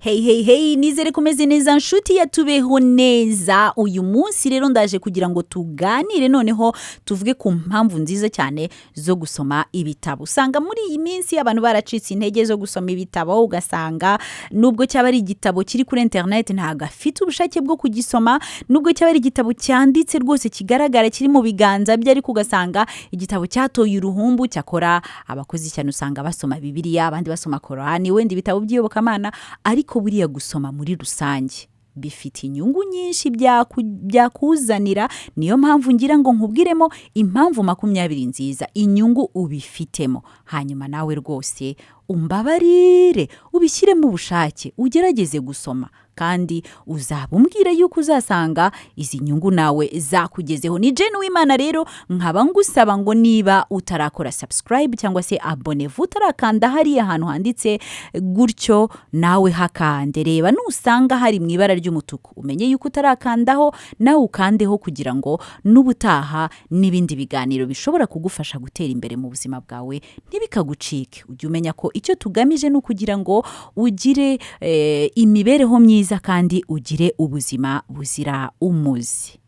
Hey, nizere kumeze neza nshuti yatubeho neza. Uyu munsi rero ndaje kugira ngo tuganire noneho tuvuge ku mpamvu nziza cyane zo gusoma ibitabo. Usanga muri iyi minsi abantu baracitse intege zo gusoma ibitabo, ugasanga nubwo cyaba ari igitabo kiri kuri internet ntago afite ubushake bwo kugisoma, nubwo cyaba ari igitabo cyanditse rwose kigaragara kiri mu biganza bye, ariko ugasanga igitabo cyatoye uruhumbu. Cyakora abakozi cyane usanga basoma Bibiliya, abandi basoma Korani, wenda ibitabo by'iyobokamana, ariko buriya gusoma muri rusange bifite inyungu nyinshi byakuzanira. Niyo mpamvu ngira ngo nkubwiremo impamvu 20 nziza inyungu ubifitemo, hanyuma nawe rwose umbabarire ubishyiremo ubushake ugerageze gusoma, kandi uzabumbwire yuko uzasanga izi nyungu nawe zakugezeho. Ni Jane Uwimana rero nkaba ngusaba ngo niba utarakora subscribe cyangwa se abonnez-vous, utarakanda hari ahantu handitse gutyo nawe hakande, reba nusanga hari mu ibara ry'umutuku umenye yuko utarakandaho, nawe ukandeho kugira ngo n'ubutaha n'ibindi biganiro bishobora kugufasha gutera imbere mu buzima bwawe ntibikagucike. Ujye umenya ko icyo tugamije ni ukugira ngo ugire imibereho myiza kandi ugire ubuzima buzira umuze.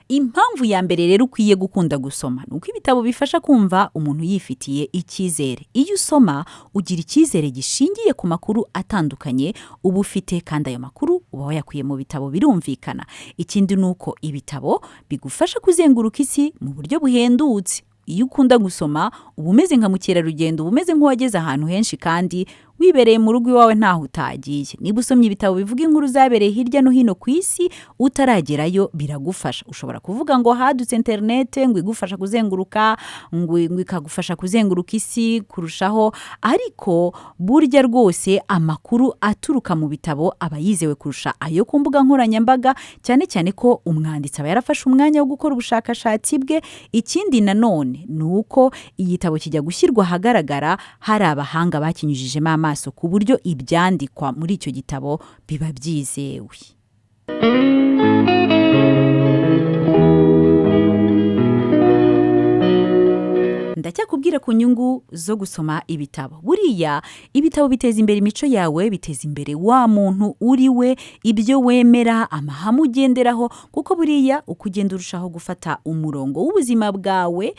Impamvu ya mbere rero ukwiye gukunda gusoma nuko ibitabo bifasha kumva umuntu yifitiye icyizere. Iyo usoma ugira icyizere gishingiye ku makuru atandukanye uba ufite, kandi ayo makuru uba wayakuye mu bitabo, birumvikana. Ikindi nuko ibitabo bigufasha kuzenguruka isi mu buryo buhendutse. Iyo ukunda gusoma uba umeze nka mukerarugendo, uba umeze nk'uwageze ahantu henshi kandi wibereye mu rugo iwawe ntaho utagiye. Niba usomye ibitabo bivuga inkuru zabereye hirya no hino ku isi utaragerayo biragufasha. Ushobora kuvuga ngo hadutse internet ngo igufasha kuzenguruka, ngo ikagufasha kuzenguruka isi kurushaho, ariko burya rwose amakuru aturuka mu bitabo aba yizewe kurusha ayo ku mbuga nkoranyambaga, cyane cyane ko umwanditsi aba yarafashe umwanya wo gukora ubushakashatsi bwe. Ikindi nanone ni uko igitabo kijya gushyirwa ahagaragara hari abahanga bakinyujijemo amaso, ku buryo ibyandikwa muri icyo gitabo biba byizewe. Ndacyakubwira ku nyungu zo gusoma ibitabo. Buriya ibitabo biteza imbere imico yawe, biteza imbere wa muntu uri we, ibyo wemera, amahame ugenderaho, kuko buriya uko ugenda urushaho gufata umurongo w'ubuzima bwawe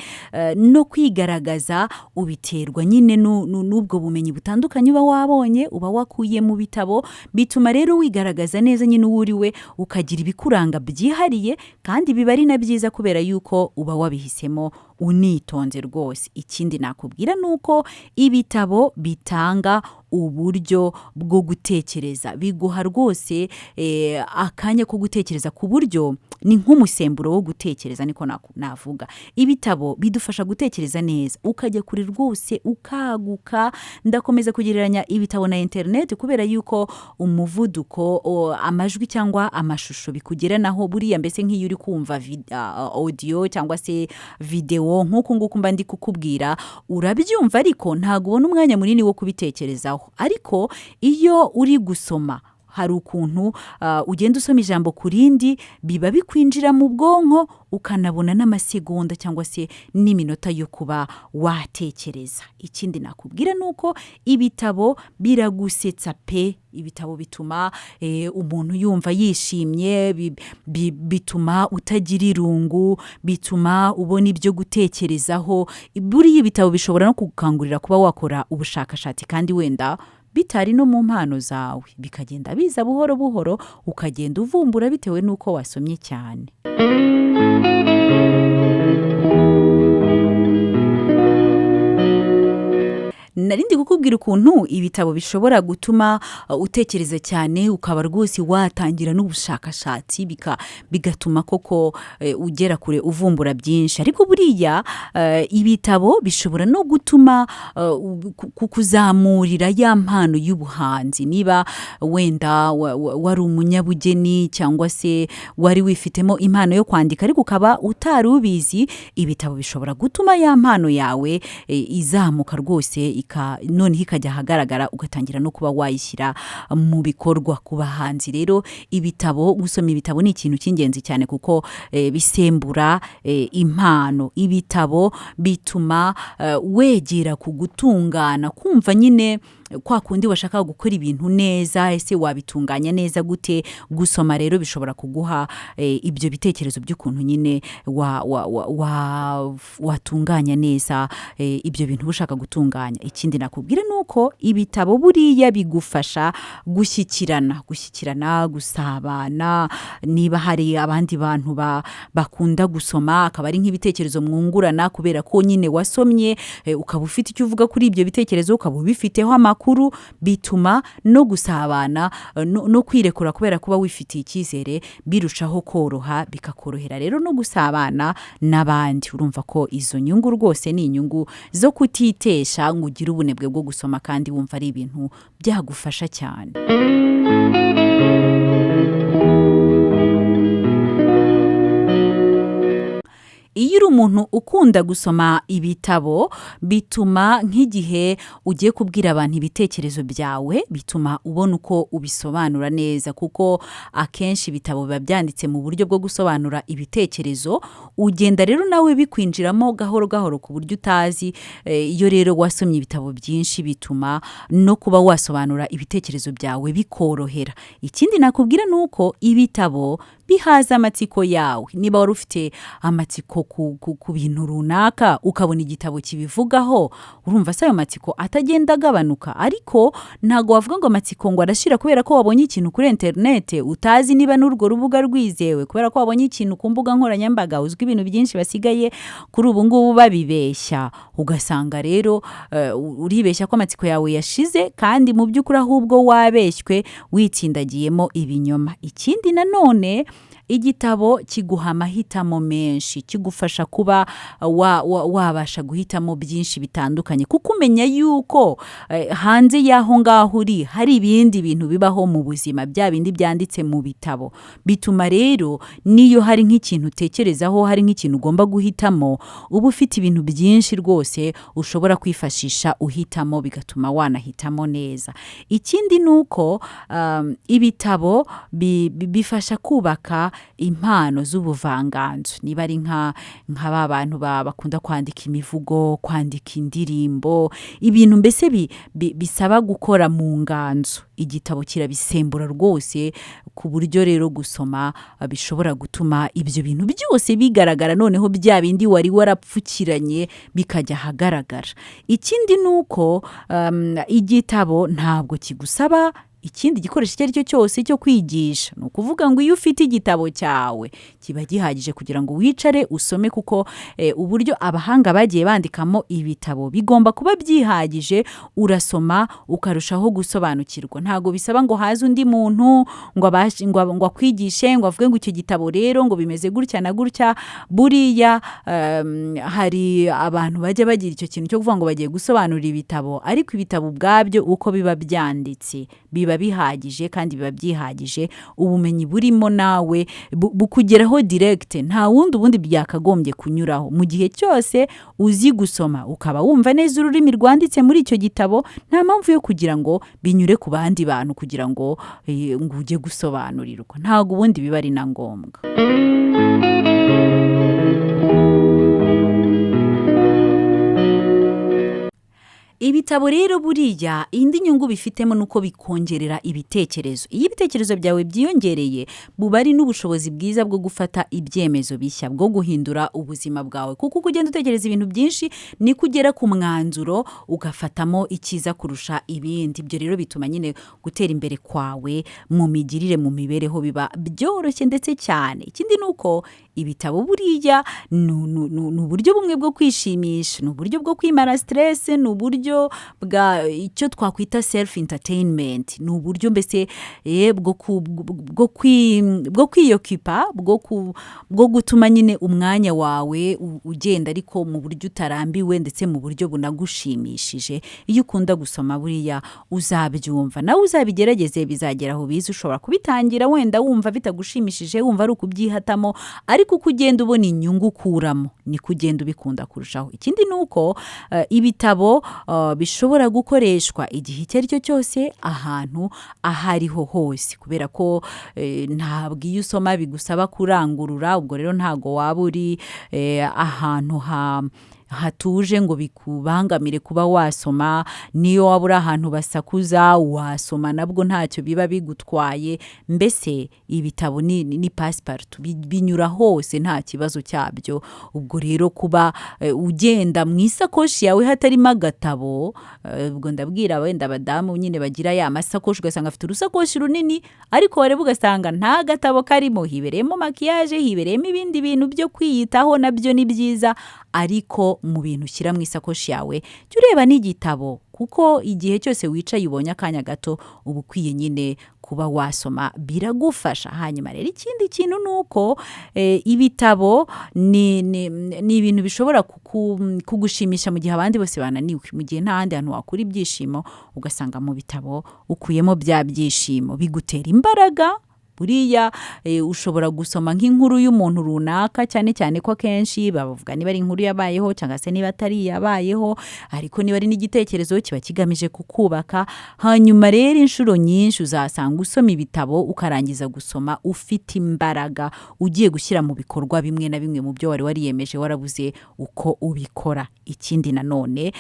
no kwigaragaza, ubiterwa nyine n'ubwo bumenyi butandukanye uba wabonye, uba wakuye mu bitabo. Bituma rero wigaragaza neza nyine uri we, ukagira ibikuranga byihariye, kandi biba ari na byiza kubera yuko uba wabihisemo unitonze rwose. Ikindi nakubwira nuko ibitabo bitanga uburyo bwo gutekereza, biguha rwose akanya ko gutekereza, ku buryo ni nk'umusemburo wo gutekereza, niko navuga. Ibitabo bidufasha gutekereza neza, ukajya kuri rwose ukaguka. Ndakomeza kugereranya ibitabo na internet kubera yuko umuvuduko, amajwi cyangwa amashusho bikugeranaho buriya, mbese nk'iyo uri kumva audio cyangwa se video nk'uko nguko mba ndi kukubwira, urabyumva ariko ntago ubona umwanya munini wo kubitekerezaho. Ariko iyo uri gusoma hari ukuntu ugenda usoma ijambo ku rindi, biba bikwinjira mu bwonko, ukanabona n'amasegonda cyangwa se n'iminota yo kuba watekereza. Ikindi nakubwira nuko ibitabo biragusetsa pe. Ibitabo bituma umuntu yumva yishimye, bituma utagira irungu, bituma ubona ibyo gutekerezaho. Buriya ibitabo bishobora no kugukangurira kuba wakora ubushakashatsi, kandi wenda bitari no mu mpano zawe, bikagenda biza buhoro buhoro, ukagenda uvumbura bitewe nuko wasomye cyane. Narindi kukubwira ukuntu ibitabo bishobora gutuma utekereza cyane, ukaba rwose watangira n'ubushakashatsi, bigatuma koko ugera kure, uvumbura byinshi. Ariko buriya ibitabo bishobora no gutuma kukuzamurira ya mpano y'ubuhanzi. Niba wenda wari umunyabugeni cyangwa se wari wifitemo impano yo kwandika ariko ukaba utari ubizi, ibitabo bishobora gutuma ya mpano yawe izamuka rwose, noneho ikajya ahagaragara ugatangira no kuba wayishyira mu bikorwa ku bahanzi. Rero gusoma ibitabo ni ikintu cy'ingenzi cyane kuko bisembura impano. Ibitabo bituma wegera ku gutungana, kumva nyine kwa kundi washaka gukora ibintu neza, ese wabitunganya neza gute? Gusoma rero bishobora kuguha ibyo bitekerezo by'ukuntu nyine watunganya neza ibyo bintu ushaka gutunganya. Ikindi nakubwira nuko ibitabo buriya bigufasha gushyikirana, gusabana. Niba hari abandi bantu bakunda gusoma, akaba ari nk'ibitekerezo mwungurana kubera ko nyine wasomye, ukaba ufite icyo uvuga kuri ibyo bitekerezo, ukaba ubifiteho amakuru, bituma no gusabana no kwirekura kubera kuba wifitiye icyizere birushaho koroha, bikakorohera rero no gusabana n'abandi. Urumva ko izo nyungu rwose ni inyungu zo kutitesha ngo ugire ubunebwe bwo gusoma kandi wumva ari ibintu byagufasha cyane. Iyo uri umuntu ukunda gusoma ibitabo, bituma nk'igihe ugiye kubwira abantu ibitekerezo byawe, bituma ubona uko ubisobanura neza, kuko akenshi ibitabo biba byanditse mu buryo bwo gusobanura ibitekerezo. Ugenda rero nawe bikwinjiramo gahoro gahoro ku buryo utazi. Iyo rero wasomye ibitabo byinshi bituma no kuba wasobanura ibitekerezo byawe bikorohera. Ikindi nakubwira nuko ibitabo bihaza amatsiko yawe. Niba wari ufite amatsiko ku bintu runaka, ukabona igitabo kibivugaho, urumva se ayo matsiko atagenda agabanuka. Ariko ntago wavuga ngo amatsiko ngo arashira kubera ko wabonye ikintu kuri interinete utazi niba n'urwo rubuga rwizewe, kubera ko wabonye ikintu ku mbuga nkoranyambaga. Uzwi ibintu byinshi basigaye kuri ubu ngubu babibeshya, ugasanga rero uribeshya ko amatsiko yawe yashize, kandi mu by'ukuri ahubwo wabeshywe witsindagiyemo ibinyoma. Ikindi nanone, igitabo kiguha amahitamo menshi, kigufasha kuba wabasha guhitamo byinshi bitandukanye, kuko umenya yuko hanze y'aho ngaho uri hari ibindi bintu bibaho mu buzima, bya bindi byanditse mu bitabo. Bituma rero niyo hari nk'ikintu utekerezaho, hari nk'ikintu ugomba guhitamo, uba ufite ibintu byinshi rwose ushobora kwifashisha uhitamo, bigatuma wanahitamo neza. Ikindi nuko ibitabo bifasha kubaka impano z'ubuvanganzo. Niba ari nka ba bantu bakunda kwandika imivugo, kwandika indirimbo, ibintu mbese bisaba gukora mu nganzo, igitabo kirabisembura rwose, ku buryo rero gusoma bishobora gutuma ibyo bintu byose bigaragara, noneho bya bindi wari warapfukiranye bikajya ahagaragara. Ikindi nuko igitabo ntabwo kigusaba ikindi gikoresho icyo ari cyo cyose cyo kwigisha. Ni ukuvuga ngo iyo ufite igitabo cyawe kiba gihagije kugira ngo wicare usome, kuko uburyo abahanga bagiye bandikamo ibitabo bigomba kuba byihagije. Urasoma ukarushaho gusobanukirwa. Ntago bisaba ngo haze undi muntu ngo akwigishe, ngo avuge ngo icyo gitabo rero ngo bimeze gutya na gutya. Buriya hari abantu bajya bagira icyo kintu cyo kuvuga ngo bagiye gusobanura ibitabo, ariko ibitabo ubwabyo uko biba byanditse biba bihagije kandi biba byihagije. Ubumenyi burimo nawe bukugeraho direct, nta ubundi byakagombye kunyuraho. Mu gihe cyose uzi gusoma ukaba wumva neza ururimi rwanditse muri icyo gitabo, nta mpamvu yo kugira ngo binyure ku bandi bantu kugira ngo ujye gusobanurirwa. Ntago ubundi biba ari na ngombwa. Ibitabo rero buriya indi nyungu bifitemo nuko bikongerera ibitekerezo. Iyo ibitekerezo byawe byiyongereye, buba ari n'ubushobozi bwiza bwo gufata ibyemezo bishya, bwo guhindura ubuzima bwawe, kuko uko ugenda utekereza ibintu byinshi ni kugera ku mwanzuro ugafatamo icyiza kurusha ibindi. Ibyo rero bituma nyine gutera imbere kwawe mu migirire, mu mibereho biba byoroshye ndetse cyane. Ikindi nuko ibitabo buriya ni uburyo bumwe bwo kwishimisha, ni uburyo bwo kwimara stress, ni uburyo bwa icyo twakwita self entertainment. Ni uburyo mbese bwo kwiyokipa, bwo gutuma nyine umwanya wawe ugenda ariko mu buryo utarambiwe ndetse mu buryo bunagushimishije. Iyo ukunda gusoma buriya uzabyumva, nawe uzabigerageze, bizagera aho biza. Ushobora kubitangira wenda wumva bitagushimishije, wumva ari ukubyihatamo, ariko ariko uko ugenda ubona inyungu ukuramo ni kugenda ubikunda kurushaho. Ikindi ni uko ibitabo bishobora gukoreshwa igihe icyo ari cyo cyose ahantu aho ariho hose, kubera ko ntabwo iyo usoma bigusaba kurangurura, ubwo rero ntago waba uri ahantu hatuje ngo bikubangamire kuba wasoma. Niyo waba uri ahantu basakuza wasoma nabwo ntacyo biba bigutwaye. Mbese ibitabo ni pasiparutu, binyura hose nta kibazo cyabyo. Ubwo rero kuba ugenda mu isakoshi yawe hatarimo agatabo, ubwo ndabwira wenda abadamu nyine bagira ya masakoshi ugasanga afite urusakoshi runini ariko wareba ugasanga nta gatabo karimo, hibereyemo makiyaje, hibereyemo ibindi bintu byo kwiyitaho, nabyo ni byiza. Ariko mu bintu ushyira mu isakoshi yawe jya ureba n'igitabo, kuko igihe cyose wicaye ubonye akanya gato uba ukwiye nyine kuba wasoma, biragufasha. Hanyuma rero ikindi kintu ni uko ibitabo ni ibintu bishobora kugushimisha mu gihe abandi bose bananiwe, mu gihe nta handi hantu wakura ibyishimo, ugasanga mu bitabo ukuyemo bya byishimo, bigutera imbaraga. Buriya ushobora gusoma nk'inkuru y'umuntu runaka, cyane cyane ko akenshi bavuga niba ari inkuru yabayeho cyangwa se niba atari yabayeho, ariko niba ari n'igitekerezo kiba kigamije kukubaka. Hanyuma rero inshuro nyinshi uzasanga usoma ibitabo ukarangiza gusoma ufite imbaraga, ugiye gushyira mu bikorwa bimwe na bimwe mu byo wari wariyemeje warabuze uko ubikora. Ikindi nanone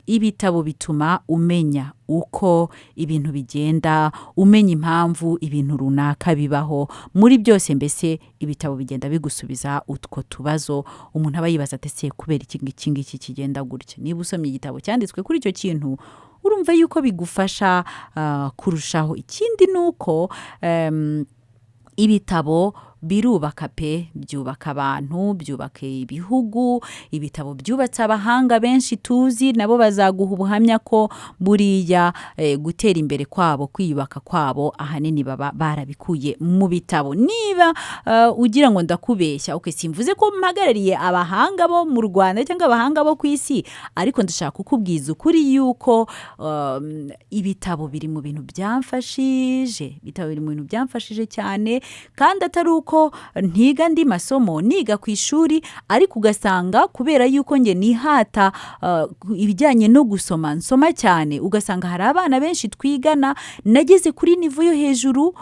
ibitabo bituma umenya uko ibintu bigenda, umenya impamvu ibintu runaka bibaho. Muri byose mbese ibitabo bigenda bigusubiza utwo tubazo umuntu aba yibaza ati kubera iki ngiki kigenda gutya. Niba usomye igitabo cyanditswe kuri icyo kintu urumva yuko bigufasha kurushaho. Ikindi ni uko ibitabo birubaka pe, byubaka abantu, byubaka ibihugu. Ibitabo byubatse abahanga benshi tuzi, nabo bazaguha ubuhamya ko buriya gutera imbere kwabo, kwiyubaka kwabo ahanini baba barabikuye mu bitabo. Niba ugira ngo ndakubeshya, simvuze ko mpagarariye abahanga bo mu Rwanda cyangwa abahanga bo ku isi, ariko ndashaka kukubwiza ukuri yuko ibitabo biri mu bintu byamfashije, cyane. Kandi atari uko ntiga andi masomo, niga ku ishuri, ariko ugasanga kubera yuko nge nihata ibijyanye no gusoma, nsoma cyane, ugasanga hari abana benshi twigana nageze kuri nivo yo hejuru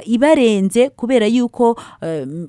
ibarenze, kubera yuko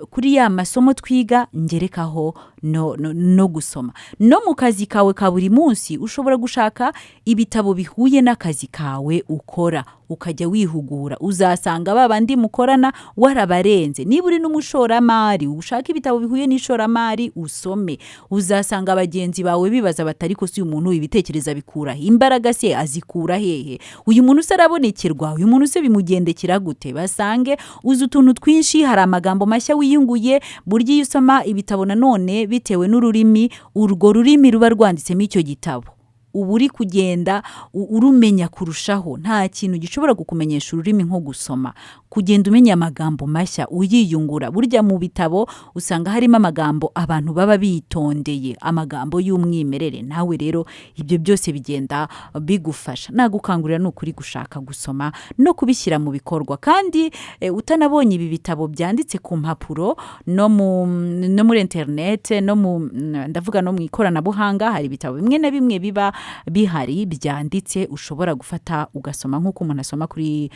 kuri ya masomo twiga ngerekaho no gusoma. No mu kazi kawe ka buri munsi ushobora gushaka ibitabo bihuye n'akazi kawe ukora, ukajya wihugura. Uzasanga babandi mukorana warabarenze. Niba uri n'umushoramari, ushaka ibitabo bihuye n'ishoramari usome. Uzasanga bagenzi bawe bibaza batari ko si umuntu ibitekereza bikura imbaraga se azikura hehe, uyu muntu se arabonekerwa, uyu muntu se bimugendekera gute. Basange uzi utuntu twinshi, hari amagambo mashya wiyunguye. Burya iyo usoma ibitabo nanone bitewe n'ururimi, urwo rurimi ruba rwanditsemo icyo gitabo, uba uri kugenda urumenya kurushaho. Nta kintu gishobora kukumenyesha ururimi nko gusoma, kugenda umenya amagambo mashya uyiyungura. Burya mu bitabo usanga harimo amagambo abantu baba bitondeye, amagambo y'umwimerere. Nawe rero ibyo byose bigenda bigufasha. Nagukangurira ni ukuri gushaka gusoma no kubishyira mu bikorwa. Kandi utanabonye ibi bitabo byanditse ku mpapuro no muri interinete, ndavuga no mu ikoranabuhanga, hari ibitabo bimwe na bimwe biba bihari byanditse ushobora gufata ugasoma, nk'uko umuntu asoma kuri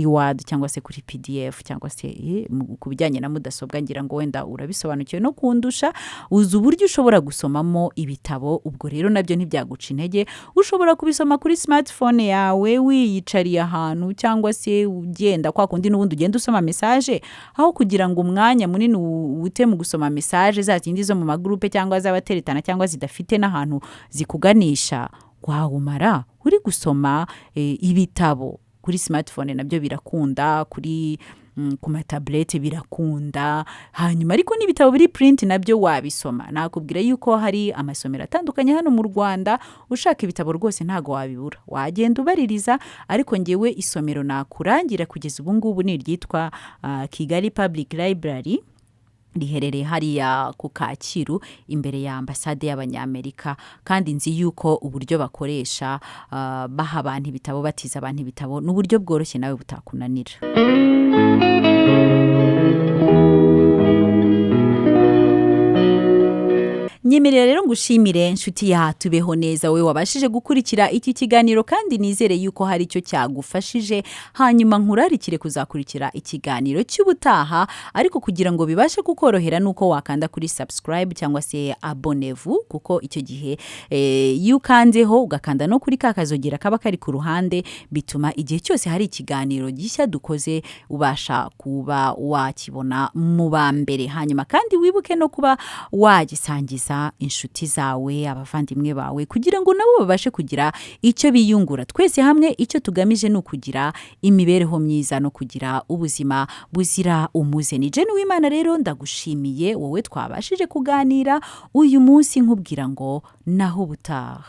Word cyangwa se kuri PDF cyangwa se ku bijyanye na mudasobwa. Ngira ngo wenda urabisobanukiwe no kundusha, uzi uburyo ushobora gusomamo ibitabo. Ubwo rero nabyo ntibyaguca intege, ushobora kubisoma kuri smartphone yawe wiyicariye ahantu, cyangwa se ugenda kwa kundi n'ubundi ugenda usoma message, aho kugira ngo umwanya munini wute mu gusoma message za zindi zo mu magroupe cyangwa z'abateretana cyangwa zidafite n'ahantu zikuganisha, wawumara uri gusoma ibitabo. Kuri smartphone nabyo birakunda, ku matablete birakunda. Hanyuma ariko n'ibitabo biri print nabyo wabisoma. Nakubwira yuko hari amasomero atandukanye hano mu Rwanda, ushaka ibitabo rwose ntago wabibura, wagenda ubaririza. Ariko ngewe isomero nakurangira kugeza ubu ngubu ni iryitwa Kigali Public Library, riherereye hariya ku Kacyiru imbere ya ambasade y'Abanyamerika. Kandi nzi yuko uburyo bakoresha baha abantu ibitabo, batiza abantu ibitabo, n'uburyo bworoshye nawe butakunanira. nyemerera rero ngushimire nshuti ya tubeho neza we wabashije gukurikira iki kiganiro kandi nizere yuko hari icyo cyagufashije hanyuma nkurarikire kuzakurikira ikiganiro cy'ubutaha ariko kugira ngo bibashe kukorohera nuko wakanda kuri subscribe cyangwa se abonez-vous kuko icyo gihe iyo ukanzeho ugakanda no kuri ka kazogera kaba kari ku ruhande bituma igihe cyose hari ikiganiro gishya dukoze ubasha kuba wakibona mu ba mbere hanyuma kandi wibuke no kuba wagisangiza inshuti zawe abavandimwe bawe kugira ngo nabo babashe kugira icyo biyungura twese hamwe icyo tugamije ni ukugira imibereho myiza no kugira ubuzima buzira umuze ni Jenny Uwimana rero ndagushimiye wowe twabashije kuganira uyu munsi nkubwira ngo naho ubutaha